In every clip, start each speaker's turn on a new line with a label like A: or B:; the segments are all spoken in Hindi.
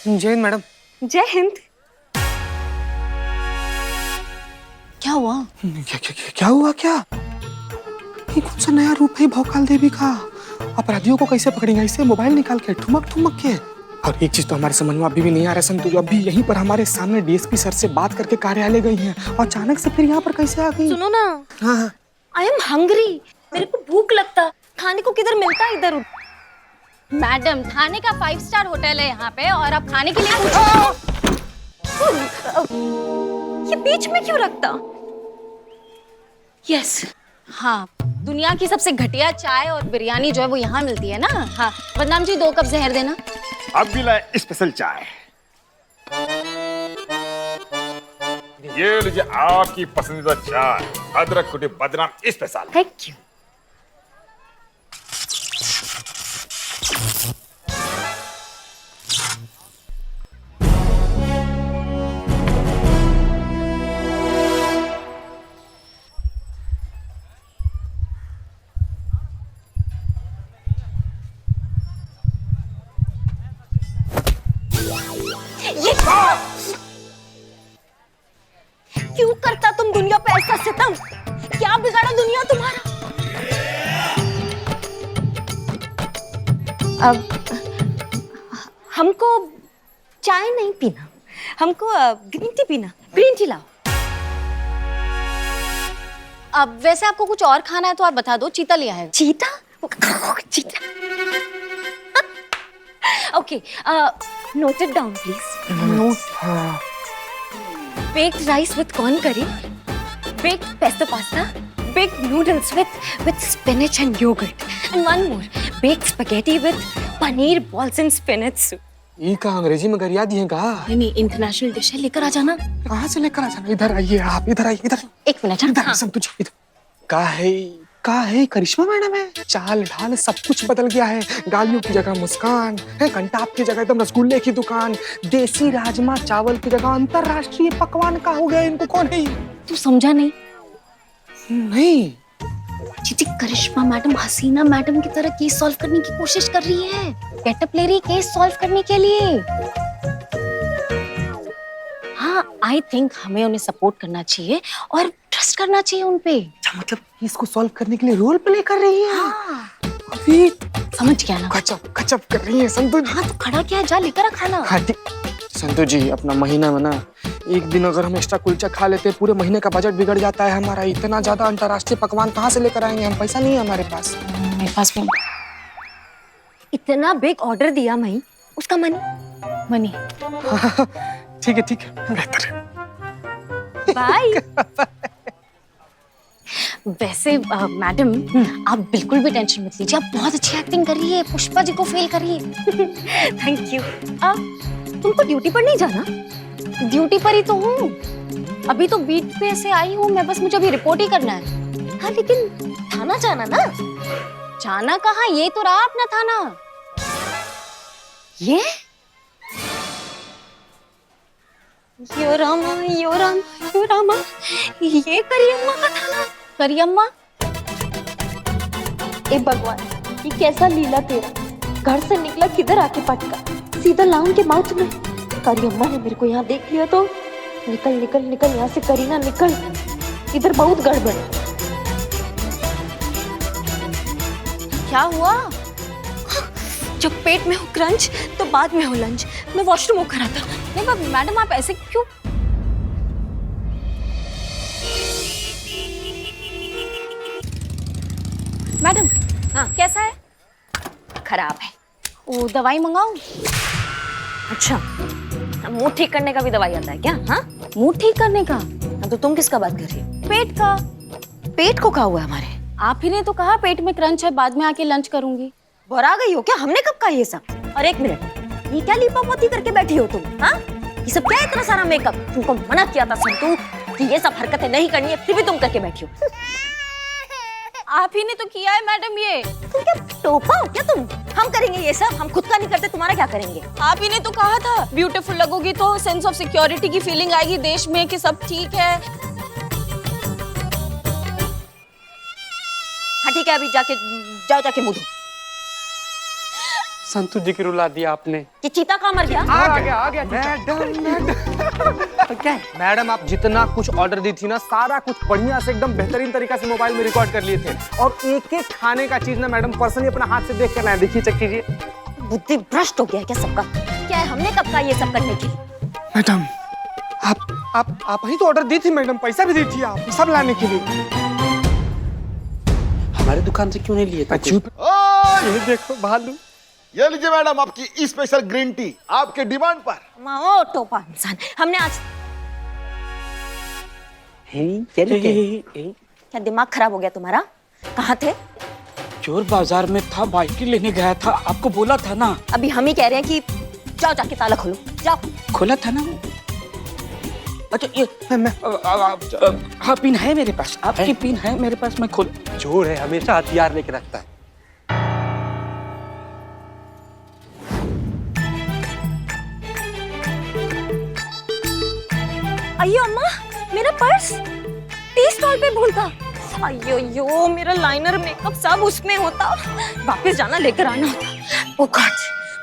A: जय हिंद मैडम।
B: जय हिंद।
C: क्या हुआ?
A: क्या हुआ क्या? ये कौन सा नया रूप है भौकाल देवी का? अपराधियों को कैसे पकड़ेंगे? ऐसे मोबाइल निकाल के ठुमक ठुमक के। और एक चीज तो हमारे समझ में अभी भी नहीं आ रहा संतु, जो अभी यहीं पर हमारे सामने डीएसपी सर से बात करके कार्यालय गई हैं और अचानक से फिर यहाँ पर कैसे आ गई?
B: सुनो ना,
A: हाँ
B: आई एम हंग्री। मेरे को भूख लगता, खाने को किधर मिलता है इधर?
C: मैडम, खाने का 5 स्टार होटल है यहाँ पे और आप खाने के लिए पूछ रहे हो?
B: ये बीच में क्यों रखता? यस।
C: हाँ, दुनिया की सबसे घटिया चाय और बिरयानी जो है वो यहाँ मिलती है ना। हाँ, बदनाम जी 2 कप जहर देना।
D: अब भी लाए स्पेशल चाय। ये लीजिए आपकी पसंदीदा चाय, अदरक कुटी बदनाम स्पेशल।
B: Thank you. ये क्यों करता तुम दुनिया पे ऐसा सितम? क्या बिगाड़ा दुनिया तुम्हारा? अब हमको चाय नहीं पीना, हमको ग्रीन टी पीना। ग्रीन टी लाओ।
C: अब वैसे आपको कुछ और खाना है तो आप बता दो, चीता लिया है।
B: चीता? चीता। Okay, note it down please. Baked rice with corn curry, baked pesto pasta, baked noodles with spinach and yogurt, and one more, baked spaghetti with paneer balls and spinach soup.
A: ये का अंग्रेजी में गरिया दिए का?
C: नहीं, इंटरनेशनल डिश है, लेकर आ जाना।
A: कहाँ से लेकर आ जाना? इधर आइए आप, इधर आइए, इधर।
C: 1 मिनट।
A: इधर
C: हाँ।
A: संतु जी, इधर। का है करिश्मा मैडम है। चाल ढाल सब कुछ बदल गया है। गालियों की जगह मुस्कान है, कंटाप की जगह एकदम रसगुल्ले की दुकान, देसी राजमा चावल की जगह अंतरराष्ट्रीय पकवान का हो गया। इनको कौन है?
C: तू समझा नहीं?
A: नहीं।
C: चीची, करिश्मा मैडम हसीना मैडम की तरह केस सॉल्व करने की कोशिश कर रही है। गेटअप ले रही है केस सॉल्व करने के लिए। हाँ, आई थिंक हमें उन्हें सपोर्ट करना चाहिए और ट्रस्ट करना चाहिए उनपे।
A: अच्छा, मतलब इसको सॉल्व करने के लिए रोल प्ले कर रही है?
C: हाँ।
A: अभी
C: समझ गया ना?
A: गजब गजब कर रही है संतु जी।
C: हाँ, तो खड़ा क्या है, जा लेकर आ खाना।
A: हाँ ठीक। संतु जी, अपना महीना में ना एक दिन अगर हम एक्स्ट्रा कुलचा खा लेते हैं, पूरे महीने का बजट बिगड़ जाता है हमारा। इतना ज्यादा अंतरराष्ट्रीय पकवान कहाँ से लेकर आएंगे हम? पैसा नहीं है हमारे पास।
C: मेरे पास भी
B: इतना बिग ऑर्डर दिया मैं, उसका
C: मनी।
A: ठीक है, बेहतर है।
B: बाय।
C: वैसे मैडम, आप बिल्कुल भी टेंशन मत लीजिए, आप बहुत अच्छी एक्टिंग कर रही है, पुष्पा जी को फेल कर रही है।
B: Thank you. तुमको ड्यूटी पर नहीं जाना?
C: ड्यूटी पर ही तो हूँ, अभी तो बीट पे से आई हूँ मैं, बस मुझे अभी रिपोर्ट ही करना है।
B: हाँ, लेकिन थाना जाना ना।
C: जाना कहाँ, ये तो रहा अपना थाना।
B: ये यो रामा, यो रामा, यो रामा, ये करियम्मा का थाना।
C: करियम्मा?
E: ए भगवान, ये कैसा लीला तेरा। घर से निकला किधर आके पटका, सीधा लाउन के माउथ में। करियम्मा ने मेरे को यहाँ देख लिया तो निकल निकल निकल यहाँ से, करीना निकल, इधर बहुत गड़बड़ है।
C: क्या हुआ?
B: जब पेट में हो क्रंच तो बाद में हो लंच। मैं वॉशरूम होकर आता।
C: नहीं पर मैडम, आप ऐसे क्यों? मैडम,
B: हाँ,
C: कैसा है?
B: खराब है।
C: ओ, दवाई मंगाऊं?
B: अच्छा, मुंह ठीक करने का भी दवाई आता है क्या? हाँ,
C: मुंह ठीक करने का?
B: तो तुम किसका बात कर रही हो?
C: पेट का।
B: पेट को क्या हुआ है हमारे?
C: आप ही ने तो कहा पेट में क्रंच है, बाद में आके लंच करूंगी।
B: भरा गई हो क्या? हमने कब कहा ये सब? और 1 मिनट, ये क्या लीपापोती करके बैठी हो तुम? हाँ, ये सब क्या है इतना सारा मेकअप? तुमको मना किया था संतू कि ये सब हरकतें नहीं करनी है, फिर भी तुम करके बैठी हो।
C: आप ही ने तो किया है मैडम ये।
B: तुम क्या टोपा हो क्या तुम? हम करेंगे ये सब? हम खुद का नहीं करते, तुम्हारा क्या करेंगे?
C: आप ही ने तो कहा था ब्यूटीफुल लगोगी तो सेंस ऑफ सिक्योरिटी की फीलिंग आएगी देश में कि सब ठीक है।
B: हाँ ठीक है, अभी जाके जाओ, जाके मुंह धो।
F: संतू जी की रुला दिया आपने।
B: कि चीता कहाँ मर गया?
F: आ गया
A: क्या मैडम, आप जितना कुछ ऑर्डर दी थी ना, सारा कुछ बढ़िया से एकदम बेहतरीन तरीका से मोबाइल में रिकॉर्ड कर लिए थे। और एक एक खाने का चीज ना मैडम पर्सनली अपना हाथ से देख कर लाए। देखिए, चेक कीजिए।
B: बुद्धि भ्रष्ट हो गया है क्या सबका? क्या है हमने कब कहा ये सब करने की?
A: मैडम, आप ही तो ऑर्डर दी थी मैडम, पैसा भी दी थी आप सब लाने के लिए।
F: हमारे दुकान से क्यों नहीं लिए थे?
A: चुप।
D: ओए,
A: ये देखो भालू।
D: ये लीजिए मैडम आपकी स्पेशल ग्रीन टी आपके डिमांड पर।
B: माओ टोपा इंसान, हमने आज क्या दिमाग खराब हो गया तुम्हारा? कहाँ थे?
G: चोर बाजार में था, बाइक लेने गया था, आपको बोला था ना।
B: अभी हम ही कह रहे हैं कि जाओ जाके ताला खोलो, जाओ।
G: खोला था ना। अच्छा ये हाँ, पिन है मेरे पास, आपकी पिन है मेरे पास, मैं खोल।
F: चोर है, हमेशा हथियार लेके रखता है।
B: अयो अम्मा, मेरा पर्स टी स्टॉल पे भूलता। अयो यो, मेरा लाइनर मेकअप सब उसमें होता। वापस जाना लेकर आना होता। ओ गॉड,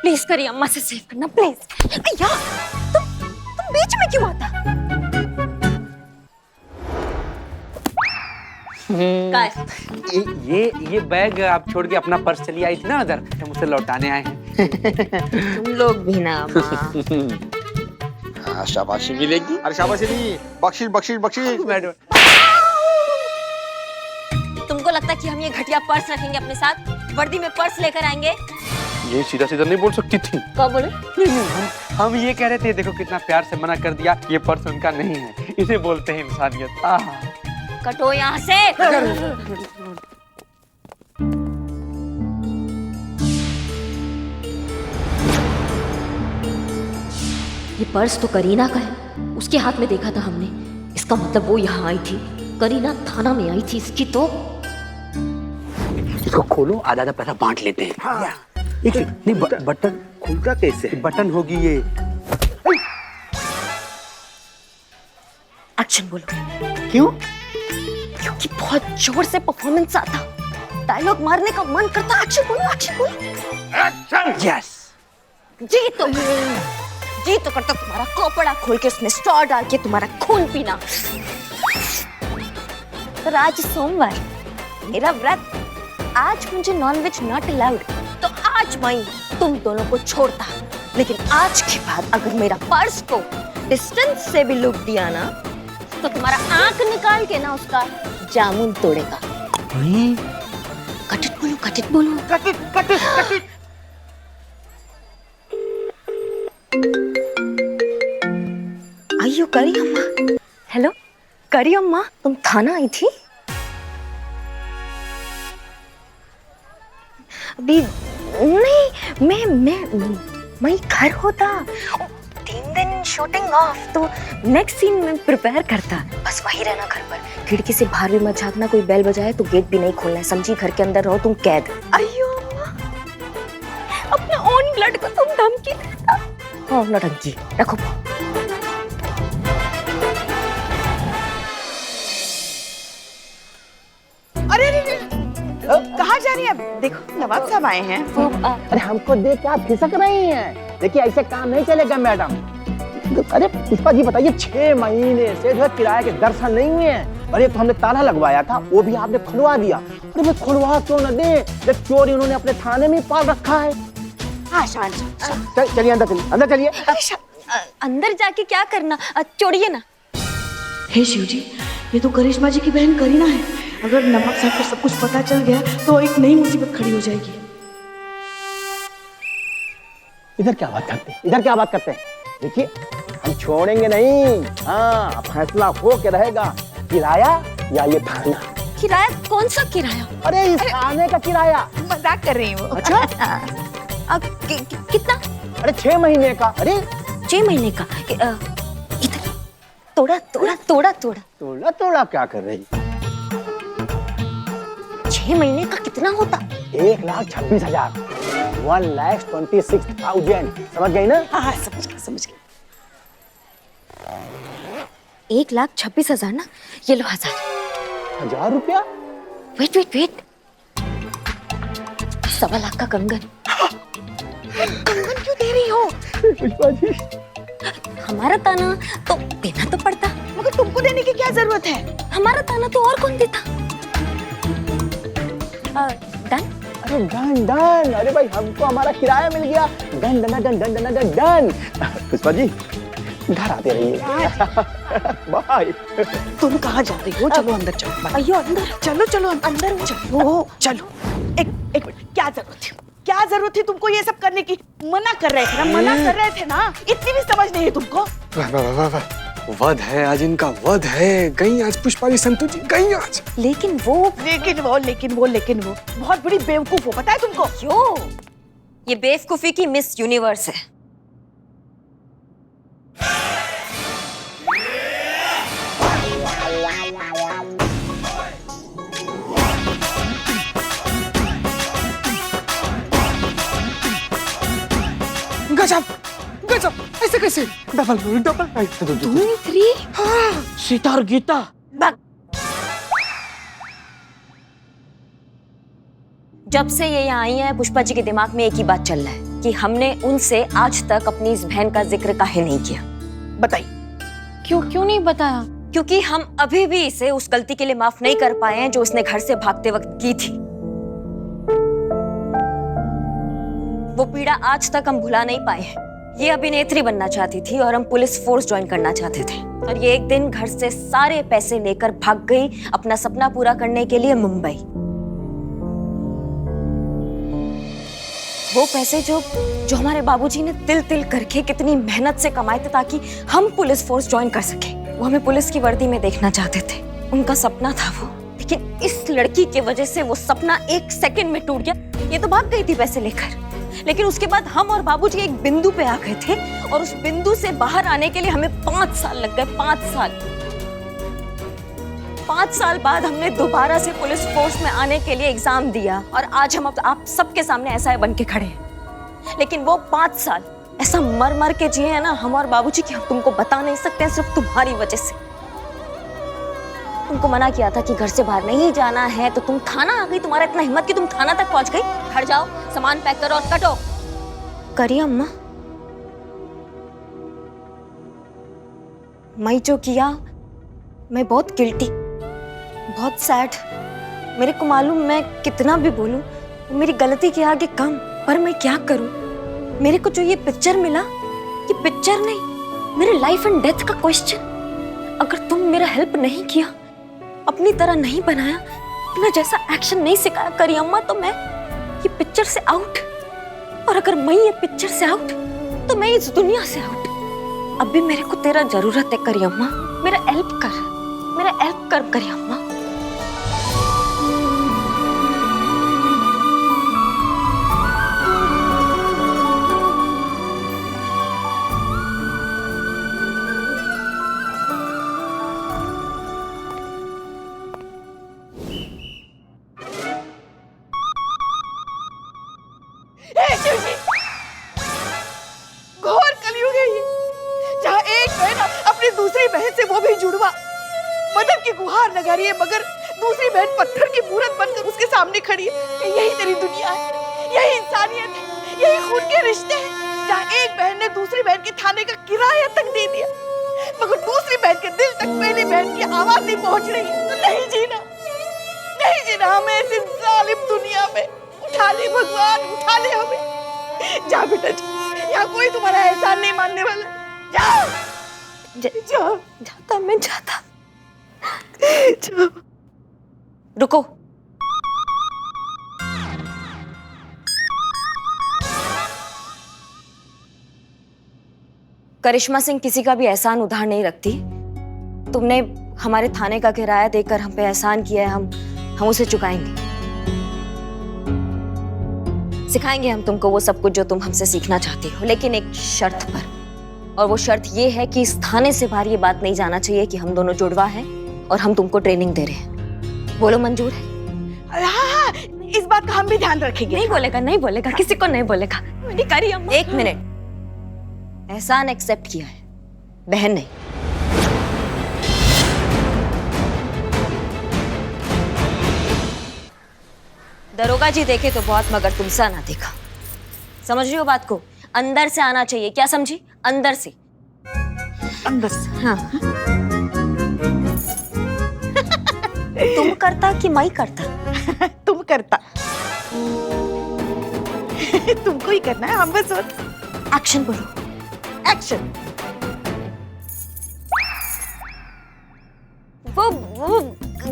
B: प्लीज करिए अम्मा से सेव करना प्लीज। अय्या, तुम बीच में क्यों आता?
F: ये बैग आप छोड़ के अपना पर्स चली आई थी ना उधर, हम उसे लौटाने आए हैं।
B: तुम लोग भी ना
F: हाँ, शाबाशी मिलेगी।
D: अरे शाबाशी नहीं, बख्शीश बख्शीश बख्शीश।
F: मैडम,
B: तुमको लगता है कि हम ये घटिया पर्स रखेंगे अपने साथ? वर्दी में पर्स लेकर आएंगे?
F: ये सीधा सीधा नहीं बोल सकती थी।
B: कब बोले?
F: हम ये कह रहे थे, देखो कितना प्यार से मना कर दिया, ये पर्स उनका नहीं है, इसे बोलते हैं इंसानियत।
B: कटो यहाँ से। ये पर्स तो करीना का है, उसके हाथ में देखा था हमने। इसका मतलब वो यहाँ आई थी, करीना थाना में आई थी इसकी। तो
F: इसको खोलो, आधा आधा पैसा बांट लेते हैं। हाँ। नहीं, बटन खुलता कैसे? बटन होगी ये।
B: एक्शन बोलो।
F: क्यों?
B: क्योंकि बहुत जोर से परफॉर्मेंस आता, डायलॉग मारने का मन करता। एक्शन बोलो, एक्शन बोलो।
D: एक्शन।
F: यस।
B: जी तो करता तुम्हारा कपड़ा खोल के उसमें स्ट्रॉ डाल के तुम्हारा खून पीना। पर आज सोमवार, मेरा व्रत, आज मुझे नॉनवेज नॉट अलाउड, तो आज मैं तुम दोनों को छोड़ता। लेकिन आज के बाद अगर मेरा पर्स को डिस्टेंस से भी लुक दिया ना, तो तुम्हारा आंख निकाल के ना उसका जामुन तोड़ेगा। कटिट बोलो, कटिट बोलो। कटिट। आइयो करी अम्मा। हेलो करी अम्मा, तुम थाना आई थी? अभी नहीं, मैं घर होता। 3 दिन शूटिंग ऑफ, तो नेक्स्ट सीन में प्रिपेयर करता। बस वही रहना घर पर, खिड़की से बाहर भी मत झांकना। कोई बेल बजाए तो गेट भी नहीं खोलना है, समझी? घर के अंदर रहो तुम कैद। अयो अपने ओन ब्लड को तुम धमकी देता। हाँ नौटंकी रखो।
H: कहाँ जा रही है? देखो नवाब साहब आए हैं।
I: अरे हमको देख के आप खिसक रही हैं। देखिए ऐसे काम नहीं चलेगा मैडम। अरे पुष्पा जी बताइए, 6 महीने से जो है किराए के दर्शन नहीं हुए हैं। और ये तो हमने ताला लगवाया था, वो भी आपने खुलवा दिया। अरे भाई खुलवा क्यों न दे, जब चोरी उन्होंने अपने थाने में पाल रखा है। चलिए अंदर चलिए।
B: अंदर जाके क्या करना? छोड़िए ना।
H: हे शिव जी, ये तो करिश्मा जी की बहन करीना है। अगर नवाब साहब को सब कुछ पता चल गया तो एक नई मुसीबत खड़ी हो जाएगी।
I: इधर क्या बात करते हैं? देखिए हम छोड़ेंगे नहीं। हाँ, फैसला हो के रहेगा, किराया या ये थाना।
B: किराया? कौन सा किराया?
I: अरे इस थाने का किराया।
H: मजाक कर रही हूँ।
I: अच्छा
B: कितना?
I: अरे 6 महीने का। अरे
B: 6 महीने का? इधर तोड़ा
I: क्या कर रही?
B: 6 महीने का कितना होता?
I: 1,26,000। 1,26,000। समझ गई ना?
B: हाँ समझ गई। 1,26,000 ना? ये लो 1000।
I: 1000 रुपया?
B: वेट 1.25 लाख का कंगन।
H: कंगन क्यों दे रही हो?
I: पुष्पा जी
B: हमारा ताना तो देना तो पड़ता,
H: मगर तुमको देने की क्या जरूरत है?
B: हमारा ताना तो और कौन देता? डन।
I: अरे डन डन, अरे भाई हमको हमारा किराया मिल गया। Done done done done done done done. Pushpa ji घर आते रहिए। बाय।
H: तुम कहाँ जा रही हो? चलो अंदर चलो।
B: अयो अंदर,
H: चलो चलो अंदर चलो चलो। एक मिनट, क्या जरूरत थी? क्या जरूरत थी तुमको ये सब करने की? मना कर रहे थे ना, मना कर रहे थे ना। इतनी भी समझ नहीं है तुमको?
A: वाह वाह वाह वाह, वध है आज, इनका वध है। गई आज पुष्पा जी, संतु जी गई आज।
B: लेकिन वो
H: बहुत बड़ी बेवकूफ हो, पता है तुमको?
B: क्यों? ये बेवकूफी की मिस यूनिवर्स है।
A: गजब गजब, ऐसे कैसे? Double role, double right.
H: 2 3 Sita और गीता।
B: जब से ये यहाँ आई है, पुष्पा जी के दिमाग में एक ही बात चल रहा है कि हमने उनसे आज तक अपनी इस बहन का जिक्र काहे नहीं किया।
H: बताइए
C: क्यों नहीं बताया?
B: क्योंकि हम अभी भी इसे उस गलती के लिए माफ नहीं कर पाए हैं जो उसने घर से भागते वक्त की थी। वो पीड़ा आज तक हम भुला नहीं पाए हैं। ये अभिनेत्री बनना चाहती थी और हम पुलिस फोर्स ज्वाइन करना चाहते थे, और ये एक दिन घर से सारे पैसे लेकर भाग गई अपना सपना पूरा करने के लिए मुंबई। वो पैसे जो हमारे बाबूजी ने तिल तिल करके कितनी मेहनत से कमाए थे ताकि हम पुलिस फोर्स ज्वाइन कर सके। वो हमें पुलिस की वर्दी में देखना चाहते थे, उनका सपना था वो। लेकिन इस लड़की की वजह से वो सपना 1 सेकंड में टूट गया। ये तो भाग गई थी पैसे लेकर, लेकिन उसके बाद हम और बाबूजी एक बिंदु पे आ गए थे, और उस बिंदु से बाहर आने के लिए हमें 5 साल लग गए। 5 साल। 5 साल बाद हमने दोबारा से पुलिस फोर्स में आने के लिए एग्जाम दिया, और आज हम आप सबके सामने ऐसा बन के खड़े हैं। लेकिन वो 5 साल ऐसा मर मर के जिए हैं ना हम और बाबूजी, कि हम तुमको बता नहीं सकते हैं, सिर्फ तुम्हारी वजह से। तुमको मना किया था कि घर से बाहर नहीं जाना है, तो तुम थाना आ गई। तुम्हारा इतना हिम्मत कि तुम थाना तक पहुंच गई। घर जाओ, सामान पैक करो और कटो। करिए अम्मा। मैं जो किया, मैं बहुत गिल्टी, बहुत सैड। मेरे को मालूम, मैं कितना भी बोलूं मेरी गलती के आगे कम, पर मैं क्या करूं? मेरे को जो ये पिक्चर मिला, ये पिक्चर नहीं, मेरे लाइफ एंड डेथ का क्वेश्चन। अगर तुम मेरा हेल्प नहीं किया, अपनी तरह नहीं बनाया, अपना जैसा एक्शन नहीं सिखाया करी अम्मा, तो मैं ये पिक्चर से आउट। और अगर मैं ये पिक्चर से आउट, तो मैं इस दुनिया से आउट। अब भी मेरे को तेरा जरूरत है करी अम्मा, मेरा हेल्प कर करी अम्मा।
H: घोर कलयुग है ये, जहाँ एक बहन अपनी दूसरी बहन से, वो भी जुड़वा, मदद की गुहार लगा रही है, मगर दूसरी बहन पत्थर की मूरत बनकर उसके सामने खड़ी है। यही तेरी दुनिया है, यही इंसानियत है, यही खून के रिश्ते हैं, जहाँ एक बहन ने दूसरी बहन के थाने का किराया तक दे दिया, मगर दूसरी बहन के दिल तक पहली बहन की आवाज नहीं पहुंच रही। तो नहीं जीना हमें इस जालिम दुनिया में। उठा ले भगवान, उठा ले हमें। जा बेटा जा, यहाँ कोई तुम्हारा एहसान नहीं मानने वाला।
B: जाता मैं जाता। रुको। करिश्मा सिंह किसी का भी एहसान उधार नहीं रखती। तुमने हमारे थाने का किराया देकर हम पे एहसान किया है, हम उसे चुकाएंगे। सिखाएंगे हम तुमको वो सब कुछ जो तुम हमसे सीखना चाहती हो, लेकिन एक शर्त पर। और वो शर्त ये है कि इस थाने से बाहर ये बात नहीं जाना चाहिए कि हम दोनों जुड़वा हैं और हम तुमको ट्रेनिंग दे रहे हैं। बोलो मंजूर है?
H: हाँ, इस बात का हम भी ध्यान रखेंगे।
B: नहीं बोलेगा, किसी को नहीं बोलेगा। करी अम्मा। 1 मिनट। एहसान एक्सेप्ट किया है, बहन नहीं। दरोगा जी देखे तो बहुत, मगर तुमसा ना देखा। समझ रही हो बात को? अंदर से आना चाहिए, क्या समझी? अंदर से।
H: अंदर से।
B: हाँ। तुम करता कि मैं करता?
H: तुम करता। तुमको ही करना है, हम बस।
B: एक्शन बोलो।
H: एक्शन।
B: वो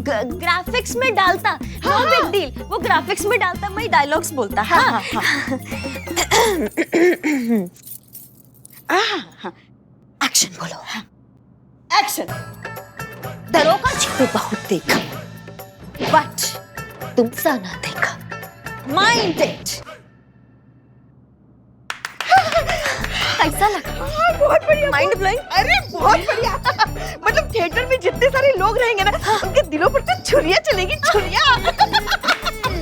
B: ग्राफिक्स में डालता, नो बिग डील। वो ग्राफिक्स में डालता, मैं डायलॉग्स बोलता। हाँ। एक्शन बोलो।
H: एक्शन।
B: दरोगा जी तो बहुत देखा, बट तुमसा ना देखा। Mind it. कैसा लगा?
H: बहुत बढ़िया।
B: Mind blowing.
H: अरे बहुत बढ़िया। मतलब थिएटर में जितने सारे लोग रहेंगे ना, उनके दिलों पर तो छुरियां चलेगी, छुरियां।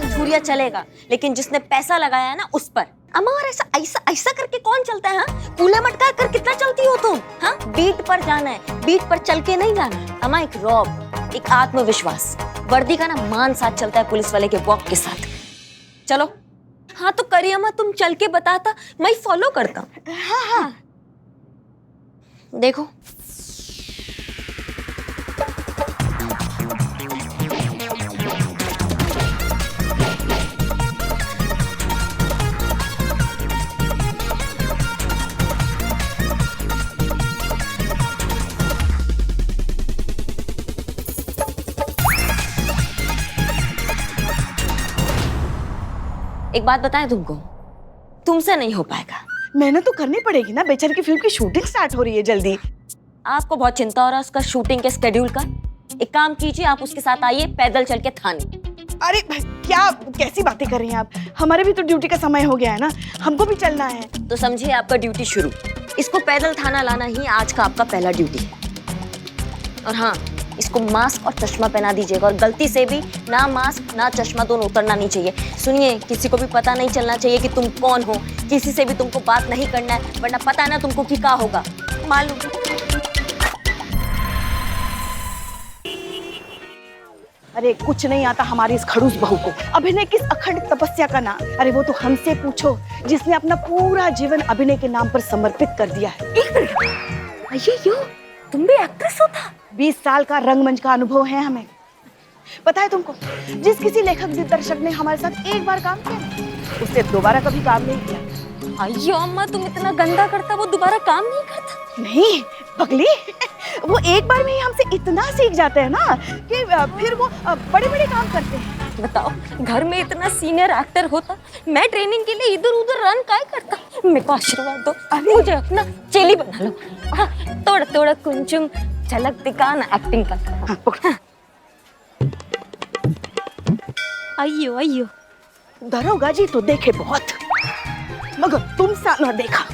B: छुरिया चलेगा, लेकिन जिसने पैसा लगाया है ना उस पर। अम्मा, और ऐसा ऐसा ऐसा करके कौन चलता है? हाँ, कूले मटका कर कितना चलती हो तुम? हाँ, बीट पर जाना है, बीट पर चल के नहीं जाना। अम्मा, एक रॉब, एक आत्मविश्वास, वर्दी का ना मान साथ चलता है पुलिस वाले के वॉक के साथ। चलो। हाँ तो करिए अम्मा, तुम चल के बताता, मैं फॉलो करता। हाँ। देखो। एक बात बताएं तुमको, तुमसे नहीं हो पाएगा।
H: मेहनत तो करनी पड़ेगी ना, बेचारे की फिल्म की शूटिंग स्टार्ट हो रही है जल्दी।
B: आपको बहुत चिंता हो रहा है उसका शूटिंग के स्केड्यूल का। एक काम कीजिए, आप उसके साथ आइए पैदल चल के थाने।
H: अरे क्या कैसी बातें कर रही हैं आप? हमारे भी तो ड्यूटी का समय हो गया है ना, हमको भी चलना है।
B: तो समझिए आपका ड्यूटी शुरू। इसको पैदल थाना लाना ही आज का आपका पहला ड्यूटी है। और हाँ, इसको मास्क और चश्मा पहना दीजिएगा, और गलती से भी ना मास्क ना चश्मा दोनों उतरना नहीं चाहिए। सुनिए, किसी को भी पता नहीं चलना चाहिए कि तुम कौन हो। किसी से भी तुमको बात नहीं करना है, वरना पता ना तुमको कि क्या होगा। मालूम?
H: अरे कुछ नहीं आता हमारी इस खड़ूस बहू को। अभिनय किस अखंड तपस्या का नाम? अरे वो तो हमसे पूछो, जिसने अपना पूरा जीवन अभिनय के नाम पर समर्पित कर दिया है।
B: एक मिनट, अय्यो, तुम भी एक्ट्रेस हो था?
H: 20 साल का रंगमंच का अनुभव है हमें। पता है तुमको, जिस किसी लेखक दिग्दर्शक ने हमारे साथ एक बार काम किया, उसने दोबारा कभी काम नहीं किया।
B: अय्यो अम्मा, तुम इतना गंदा करता, वो दोबारा काम नहीं करता?
H: नहीं पगली, वो एक बार में ही हमसे इतना सीख जाते हैं ना कि फिर वो बड़े बड़े काम करते हैं।
B: बताओ, घर में इतना सीनियर एक्टर होता, मैं ट्रेनिंग के लिए इधर उधर रन काय करता? मेरे को आशीर्वाद दो, मुझे अपना चेली बना लो। हाँ, थोड़ा थोड़ा कुंचुम झलक दिखाना एक्टिंग का।
H: हाँ, पकड़।
B: अय्यो अय्यो,
H: दरोगा जी तो देखे बहुत, मगर तुम सा ना देखा।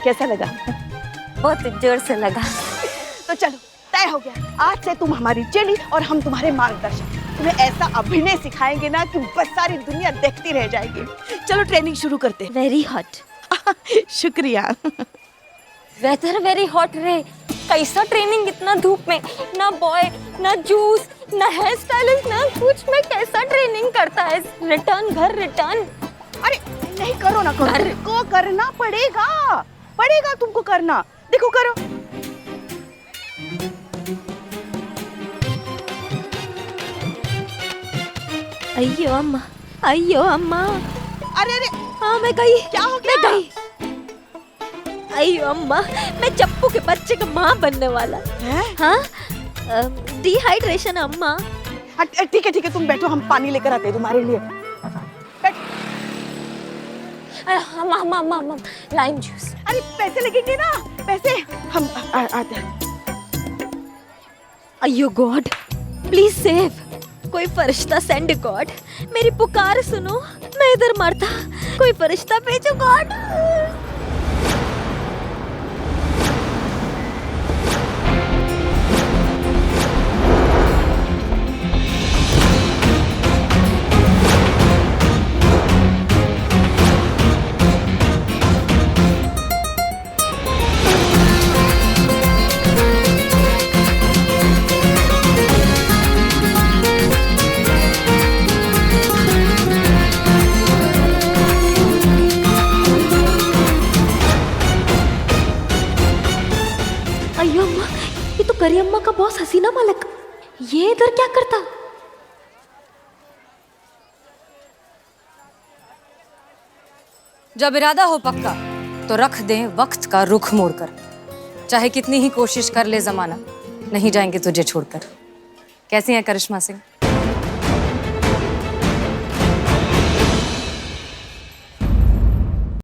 H: कैसा लगा?
B: बहुत जोर से लगा।
H: तो चलो, तय हो गया, आज से तुम हमारी चेली और हम तुम्हारे मार्गदर्शक। तुम्हें ऐसा अभिनय सिखाएंगे ना कि बस सारी दुनिया देखती रह जाएगी। चलो ट्रेनिंग शुरू करते हैं।
B: Very hot.
H: शुक्रिया।
B: वेदर वेरी हॉट रे। कैसा ट्रेनिंग इतना धूप में? ना बॉय, ना जूस, ना हेयर स्टाइलिस्ट, ना कुछ। मैं कैसा ट्रेनिंग करता है? रिटर्न घर, रिटर्न।
H: अरे नहीं, करो ना, करो। तुमको करना पड़ेगा, पड़ेगा तुमको करना। देखो करो।
B: अय्यो अम्मा, अय्यो अम्मा।
H: अरे अरे,
B: हाँ मैं गई।
H: क्या हो गया?
B: मैं गई। अय्यो अम्मा, मैं चप्पू के बच्चे का माँ बनने वाला। हाँ, डिहाइड्रेशन अम्मा।
H: ठीक है ठीक है, तुम बैठो, हम पानी लेकर आते हैं तुम्हारे लिए।
B: Lime juice.
H: अरे पैसे लगेंगे ना, पैसे हम आते हैं।
B: अय्यो गॉड, प्लीज सेव। कोई फरिश्ता सेंड गॉड, मेरी पुकार सुनो, मैं इधर मरता। कोई फरिश्ता भेजो गॉड।
E: करियम्मा का बॉस हसीना मलिक ये इधर क्या करता?
J: जब इरादा हो पक्का तो रख दें वक्त का रुख मोड़कर, चाहे कितनी ही कोशिश कर ले जमाना, नहीं जाएंगे तुझे छोड़कर। कैसी हैं करिश्मा सिंह?